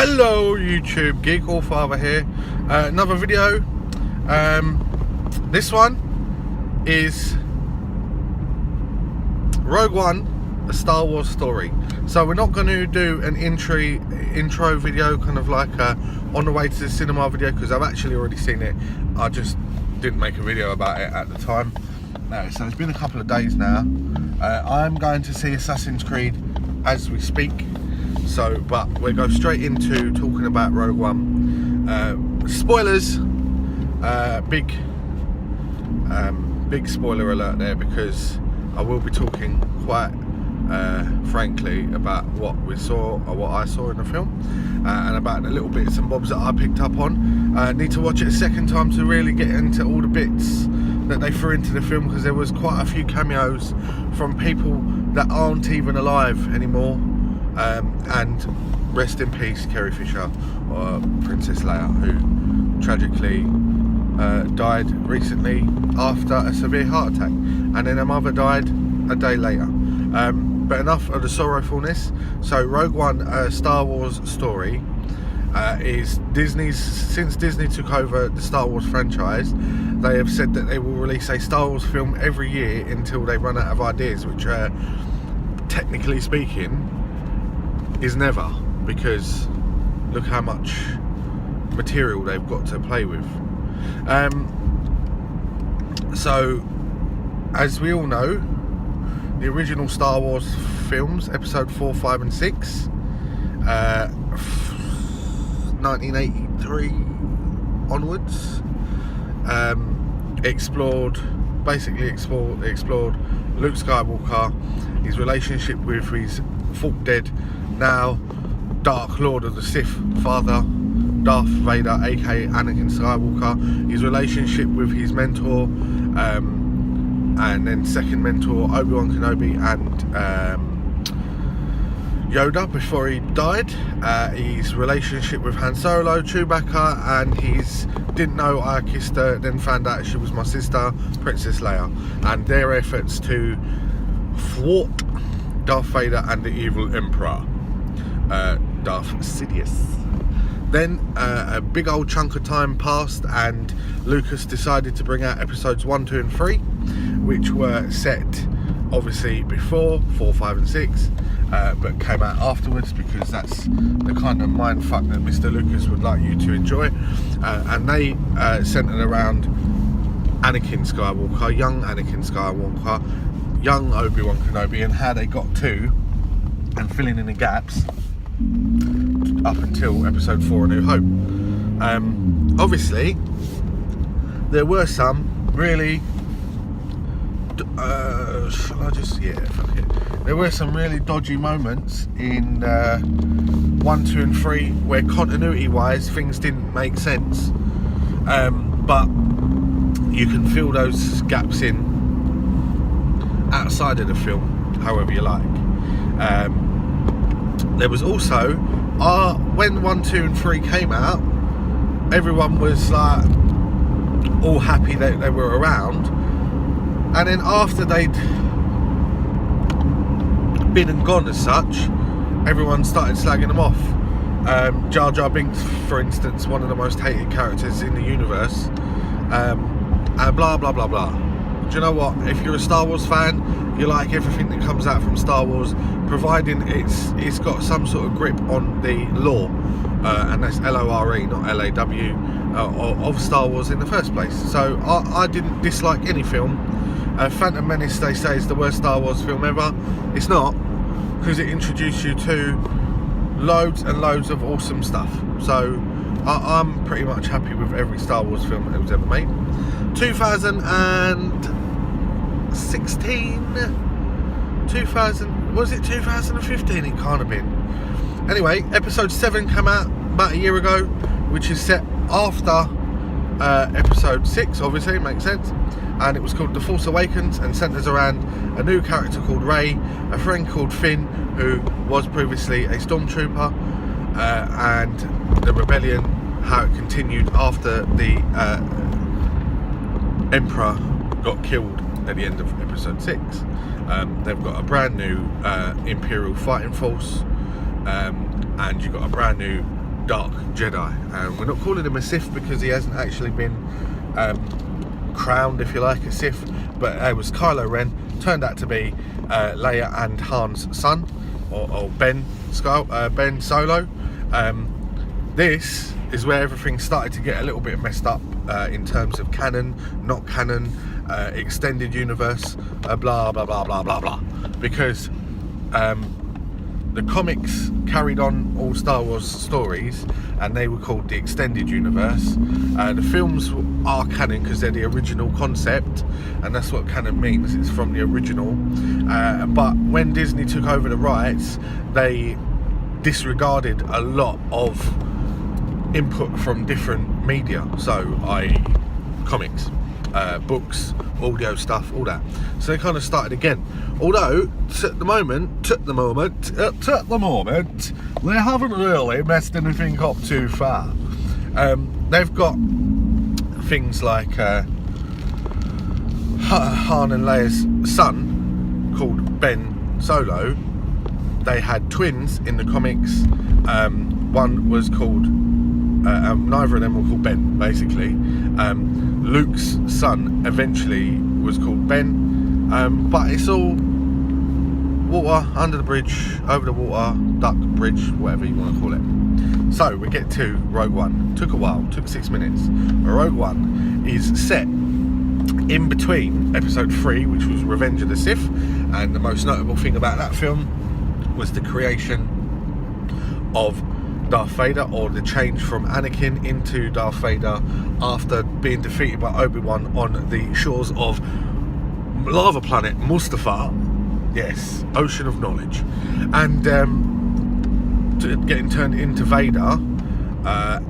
Hello YouTube, GeekAllFather here. Another video. This one is Rogue One, a Star Wars story. So we're not going to do an intro video, kind of like a on the way to the cinema video, because I've actually already seen it. I just didn't make a video about it at the time. So it's been a couple of days now. I'm going to see Assassin's Creed as we speak. So, but we'll go straight into talking about Rogue One. Spoilers. Big spoiler alert there, because I will be talking quite frankly about what we saw, or what I saw in the film, and about the little bits and bobs that I picked up on. Need to watch it a second time to really get into all the bits that they threw into the film, because there was quite a few cameos from people that aren't even alive anymore. And rest in peace, Carrie Fisher, or Princess Leia, who tragically died recently after a severe heart attack, and then her mother died a day later. But enough of the sorrowfulness. So Rogue One, a Star Wars story, is Disney's. Since Disney took over the Star Wars franchise, they have said that they will release a Star Wars film every year until they run out of ideas, which technically speaking is never, because look how much material they've got to play with. So as we all know, the original Star Wars films, episode 4, 5 and 6, 1983 onwards, explored Luke Skywalker, his relationship with his thought dead, now Dark Lord of the Sith father, Darth Vader, aka Anakin Skywalker, his relationship with his mentor, and then second mentor Obi-Wan Kenobi and Yoda before he died, his relationship with Han Solo, Chewbacca, and his didn't know I kissed her, then found out she was my sister, Princess Leia, and their efforts to thwart Darth Vader and the evil Emperor, Darth Sidious. Then a big old chunk of time passed, and Lucas decided to bring out episodes 1, 2 and 3, which were set obviously before 4, 5 and 6, but came out afterwards, because that's the kind of mindfuck that Mr. Lucas would like you to enjoy. And they centered around Anakin Skywalker, young Anakin Skywalker, young Obi-Wan Kenobi, and how they got to and filling in the gaps up until episode 4, A New Hope. Obviously there were some really there were some really dodgy moments in 1, 2 and 3 where continuity wise things didn't make sense, but you can fill those gaps in outside of the film however you like. There was also when 1, 2 and 3 came out, everyone was like all happy that they were around, and then after they'd been and gone as such, everyone started slagging them off. Jar Jar Binks, for instance, one of the most hated characters in the universe, and blah blah blah blah. Do you know what? If you're a Star Wars fan, you like everything that comes out from Star Wars, providing it's got some sort of grip on the lore, and that's L-O-R-E, not L-A-W, of Star Wars in the first place. So I didn't dislike any film. Phantom Menace, they say, is the worst Star Wars film ever. It's not, because it introduced you to loads and loads of awesome stuff. So I'm pretty much happy with every Star Wars film that was ever made. 2015? It can't have been. Anyway, episode 7 came out about a year ago, which is set after episode 6, obviously, it makes sense, and it was called The Force Awakens, and centres around a new character called Rey, a friend called Finn, who was previously a stormtrooper, and the rebellion, how it continued after the Emperor got killed at the end of episode 6. They've got a brand new Imperial fighting force, and you've got a brand new Dark Jedi. And we're not calling him a Sith because he hasn't actually been crowned, if you like, a Sith, but it was Kylo Ren, turned out to be Leia and Han's son, or Ben Solo. This is where everything started to get a little bit messed up in terms of canon, not canon, extended universe, blah blah blah blah blah blah, because the comics carried on all Star Wars stories and they were called the extended universe. The films are canon because they're the original concept, and that's what canon means, it's from the original. But when Disney took over the rights, they disregarded a lot of input from different media, so i.e. comics, books, audio stuff, all that. So they kind of started again. Although at the moment, they haven't really messed anything up too far. They've got things like Han and Leia's son called Ben Solo. They had twins in the comics. One was called neither of them were called Ben, basically. Luke's son eventually was called Ben, but it's all water, under the bridge, over the water, duck bridge, whatever you want to call it. So we get to Rogue One. Took a while, took 6 minutes. Rogue One is set in between episode 3, which was Revenge of the Sith, and the most notable thing about that film was the creation of Darth Vader, or the change from Anakin into Darth Vader after being defeated by Obi-Wan on the shores of lava planet Mustafar. Yes, ocean of knowledge, and getting turned into Vader,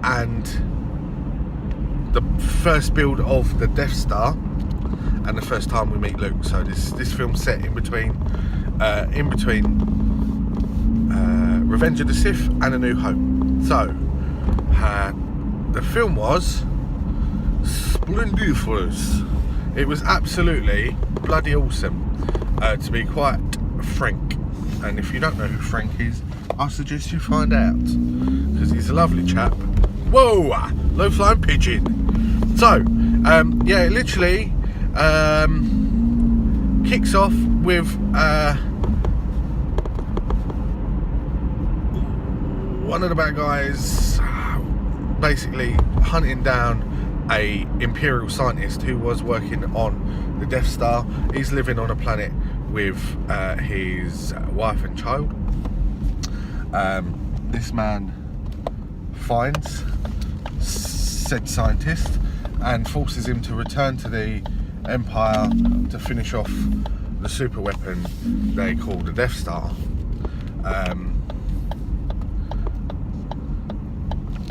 and the first build of the Death Star, and the first time we meet Luke. So this film's set in between Revenge of the Sith and A New Hope. So the film was splendiferous. It was absolutely bloody awesome, to be quite frank. And if you don't know who Frank is, I suggest you find out, because he's a lovely chap. Whoa, low flying pigeon. So yeah, it literally kicks off with one of the bad guys basically hunting down a Imperial scientist who was working on the Death Star. He's living on a planet with his wife and child. This man finds said scientist and forces him to return to the Empire to finish off the super weapon they call the Death Star.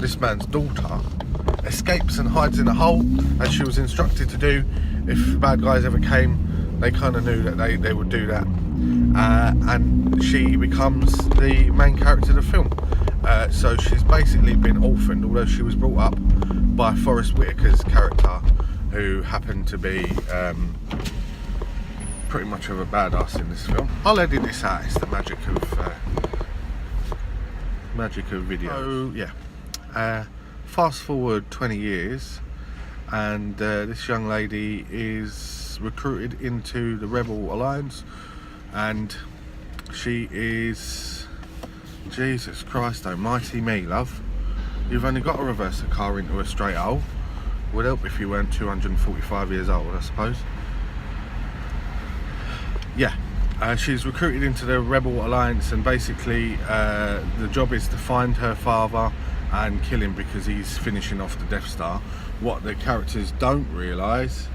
This man's daughter escapes and hides in a hole, as she was instructed to do. If bad guys ever came, they kind of knew that they would do that. And she becomes the main character of the film. So she's basically been orphaned, although she was brought up by Forrest Whitaker's character, who happened to be pretty much of a badass in this film. I'll edit this out, it's the magic of video. So yeah. Fast forward 20 years and this young lady is recruited into the Rebel Alliance, and she is, Jesus Christ almighty me, love, you've only got to reverse a car into a straight hole. Would help if you weren't 245 years old, I suppose. Yeah, she's recruited into the Rebel Alliance, and basically the job is to find her father and kill him because he's finishing off the Death Star. What the characters don't realise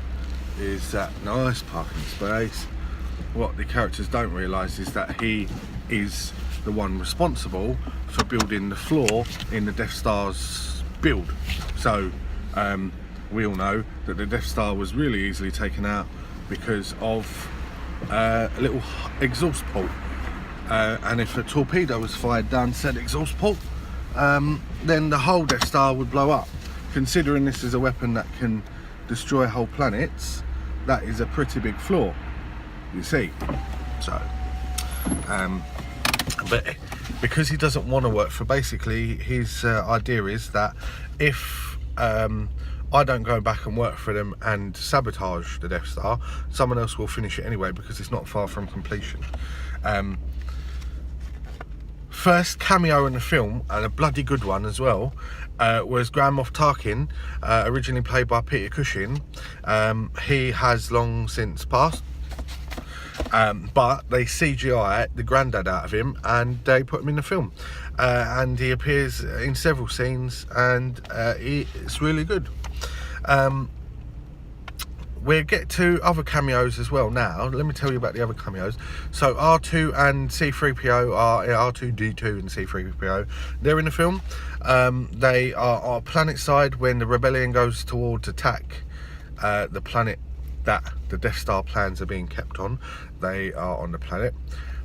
is that, nice parking space, what the characters don't realise is that he is the one responsible for building the flaw in the Death Star's build. So we all know that the Death Star was really easily taken out because of a little exhaust port, and if a torpedo was fired down said exhaust port, then the whole Death Star would blow up. Considering this is a weapon that can destroy whole planets, that is a pretty big flaw, you see. So But because he doesn't want to work for, basically his idea is that if I don't go back and work for them and sabotage the Death Star, someone else will finish it anyway, because it's not far from completion. First cameo in the film, and a bloody good one as well, was Grand Moff Tarkin, originally played by Peter Cushing. He has long since passed, but they CGI the granddad out of him and they put him in the film, and he appears in several scenes, and it's really good. We'll get to other cameos as well now. Let me tell you about the other cameos. So R2 and C-3PO are R2-D2 and C-3PO. They're in the film. They are planet side when the rebellion goes towards attack the planet that the Death Star plans are being kept on. They are on the planet.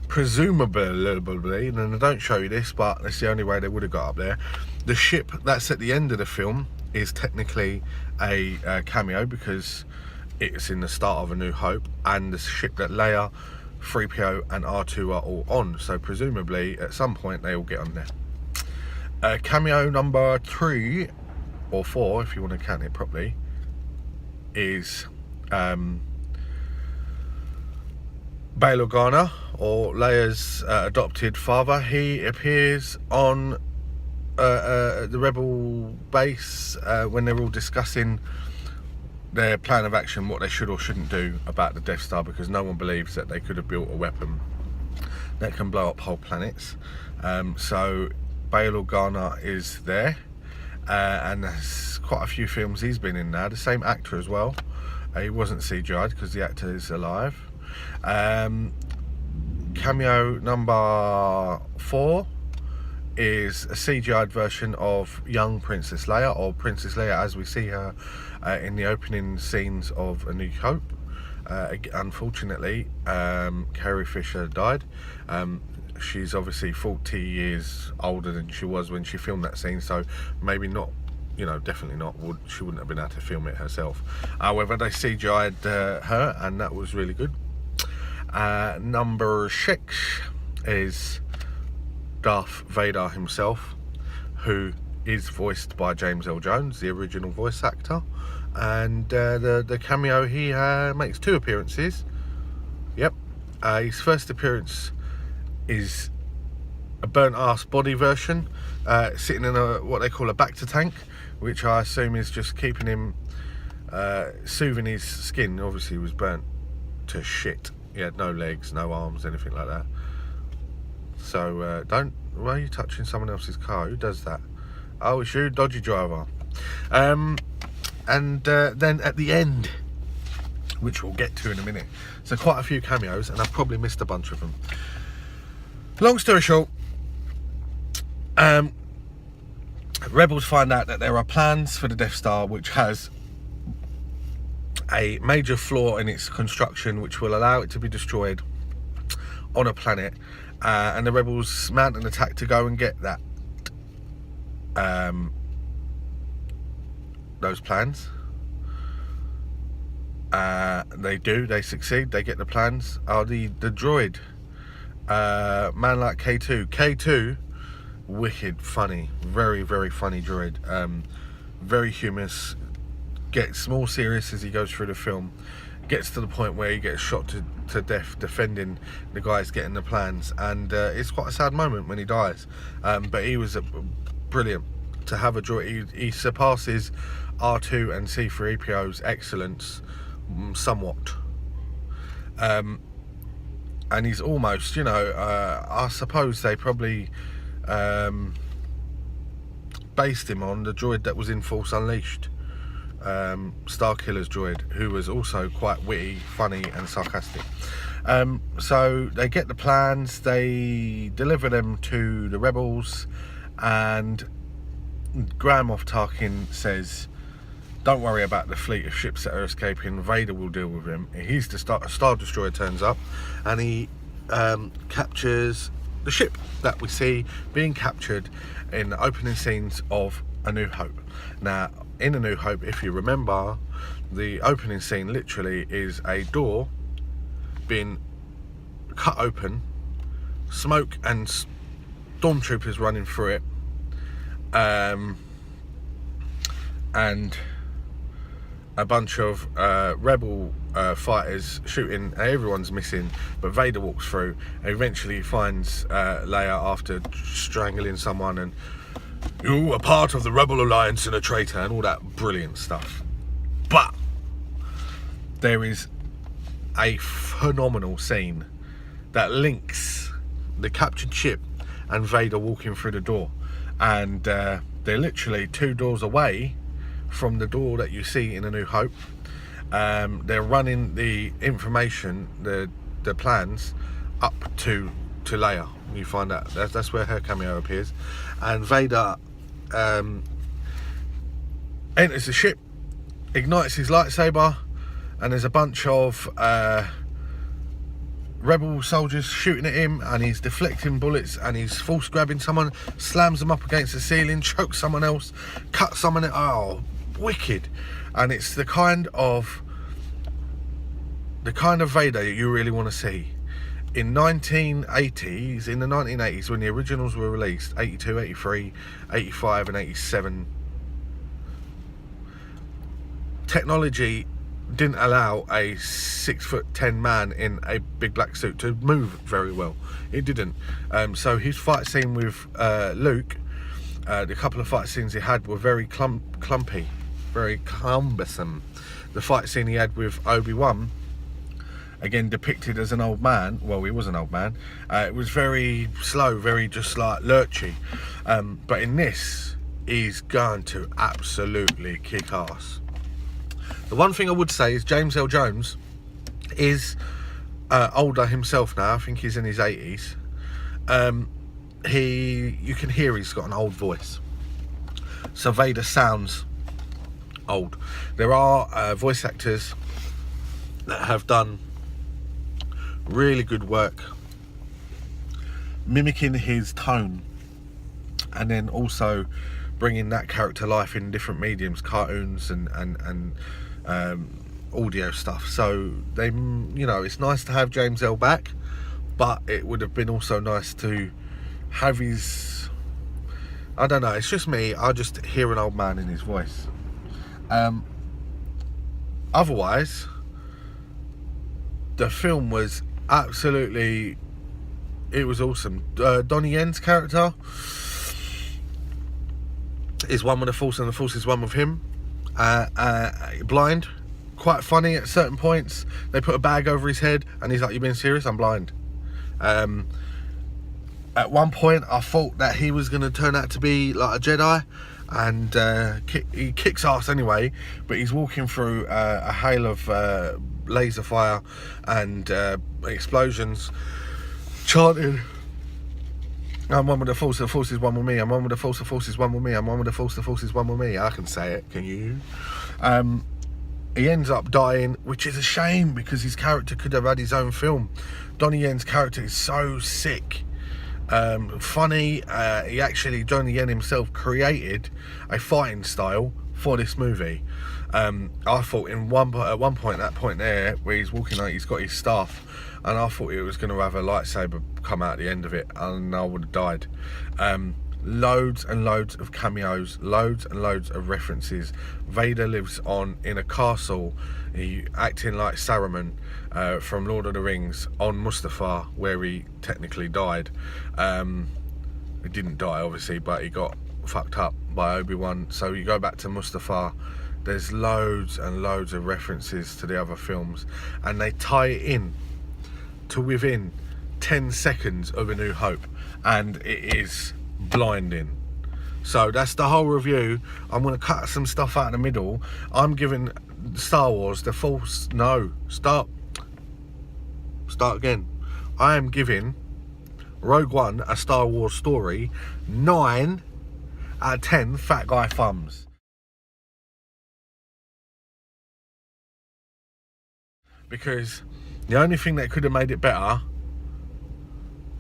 Presumably, and I don't show you this, but that's the only way they would have got up there. The ship that's at the end of the film is technically a cameo, because it's in the start of A New Hope, and the ship that Leia, 3PO and R2 are all on, so presumably at some point they all get on there. Cameo number 3 or 4, if you want to count it properly, is Bail Organa, or Leia's adopted father. He appears on the rebel base when they're all discussing their plan of action, what they should or shouldn't do about the Death Star, because no one believes that they could have built a weapon that can blow up whole planets. So Bail Organa is there, and there's quite a few films he's been in now. The same actor as well. He wasn't CGI'd because the actor is alive. Cameo number 4 is a CGI'd version of young Princess Leia, or Princess Leia as we see her in the opening scenes of A New Hope. Unfortunately, Carrie Fisher died. She's obviously 40 years older than she was when she filmed that scene, so maybe not, you know, definitely not, she wouldn't have been able to film it herself. However, they CGI'd her, and that was really good. Number 6 is Darth Vader himself, who is voiced by James L. Jones, the original voice actor, and the cameo, he makes 2 appearances. Yep. His first appearance is a burnt ass body version, sitting in what they call a Bacta tank, which I assume is just keeping him soothing his skin. Obviously he was burnt to shit. He had no legs, no arms, anything like that. So why are you touching someone else's car? Who does that? Oh, it's you, dodgy driver. And then at the end, which we'll get to in a minute, so quite a few cameos, and I've probably missed a bunch of them. Long story short, rebels find out that there are plans for the Death Star which has a major flaw in its construction which will allow it to be destroyed on a planet, and the rebels mount an attack to go and get that those plans. They succeed, they get the plans. The droid, man like K2, wicked funny, very very funny droid, very humorous, gets more serious as he goes through the film, gets to the point where he gets shot to death defending the guys getting the plans, and it's quite a sad moment when he dies, but he was brilliant to have a droid. He surpasses R2 and C-3PO's excellence somewhat, and he's almost, you know, I suppose they probably based him on the droid that was in Force Unleashed, Starkiller's droid, who was also quite witty, funny and sarcastic. So they get the plans, they deliver them to the rebels, and Grand Moff Tarkin says, don't worry about the fleet of ships that are escaping, Vader will deal with him. He's the Star Destroyer turns up, and he captures the ship that we see being captured in the opening scenes of A New Hope. Now, in A New Hope, if you remember, the opening scene literally is a door being cut open, smoke and stormtroopers running through it, and a bunch of rebel fighters shooting. Everyone's missing, but Vader walks through and eventually finds Leia after strangling someone, and you are part of the Rebel Alliance and a traitor and all that brilliant stuff. But there is a phenomenal scene that links the captured ship and Vader walking through the door, and they're literally 2 doors away from the door that you see in A New Hope. They're running the information, the plans up to Leia. You find out that's where her cameo appears, and Vader enters the ship, ignites his lightsaber, and there's a bunch of rebel soldiers shooting at him, and he's deflecting bullets, and he's force grabbing someone, slams them up against the ceiling, chokes someone else, cuts someone. Oh, wicked! And it's the kind of Vader you really want to see. In the 1980s, when the originals were released, 82, 83, 85 and 87, technology didn't allow a 6'10" man in a big black suit to move very well. It didn't. So his fight scene with Luke, the couple of fight scenes he had were very clumpy, very cumbersome. The fight scene he had with Obi-Wan, again depicted as an old man. Well, he was an old man. It was very slow, very just like lurchy. But in this, he's going to absolutely kick ass. The one thing I would say is James L. Jones is older himself now. I think he's in his 80s. You can hear he's got an old voice. So Vader sounds old. There are voice actors that have done really good work mimicking his tone, and then also bringing that character life in different mediums, cartoons and audio stuff. So they, it's nice to have James L back, but it would have been also nice to have his, I don't know, it's just me, I just hear an old man in his voice. Otherwise, the film was absolutely, it was awesome. Donnie Yen's character is one with the Force, and the Force is one with him. Blind, quite funny at certain points. They put a bag over his head and he's like, "You being serious? I'm blind." At one point I thought that he was going to turn out to be like a Jedi, and he kicks ass anyway, but he's walking through a hail of laser fire and explosions, chanting, "I'm one with the Force is one with me. I'm one with the Force is one with me. I'm one with the Force is one with me." I can say it, can you? He ends up dying, which is a shame because his character could have had his own film. Donnie Yen's character is so sick, funny. Donnie Yen himself created a fighting style for this movie. I thought at one point, that point there where he's walking out, he's got his staff, and I thought it was going to have a lightsaber come out at the end of it, and I would have died. Loads and loads of cameos, loads and loads of references. Vader lives on in a castle, acting like Saruman from Lord of the Rings on Mustafar, where he technically died. He didn't die obviously, but he got fucked up by Obi-Wan. So you go back to Mustafar, there's loads and loads of references to the other films, and they tie it in to within 10 seconds of A New Hope, and it is blinding. So that's the whole review. I'm going to cut some stuff out in the middle. I'm giving Star Wars the false, no, start again. I am giving Rogue One, A Star Wars Story, 9 out of 10 fat guy thumbs. Because the only thing that could have made it better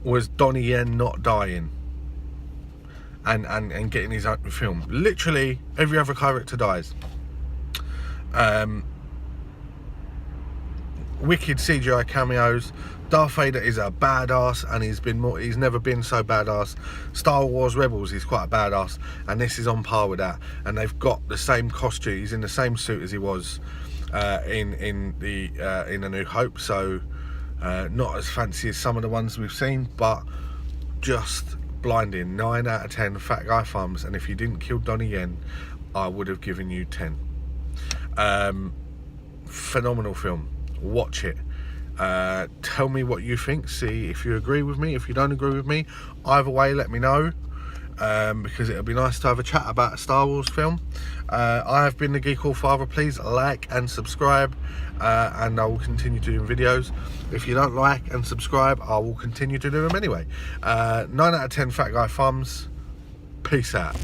was Donnie Yen not dying and getting his own film. Literally every other character dies. wicked CGI cameos. Darth Vader is a badass, and he's never been so badass. Star Wars Rebels, he's quite a badass, and this is on par with that. And they've got the same costume. He's in the same suit as he was in A New Hope. So not as fancy as some of the ones we've seen, but just blinding. 9 out of 10 fat guy thumbs. And if you didn't kill Donnie Yen, I would have given you 10. Phenomenal film. Watch it. Tell me what you think. See if you agree with me. If you don't agree with me, either way, let me know, because it'll be nice to have a chat about a Star Wars film. I have been the GeekAllFather. Please like and subscribe, and I will continue doing videos. If you don't like and subscribe, I will continue to do them anyway. 9 out of 10 fat guy thumbs. Peace out.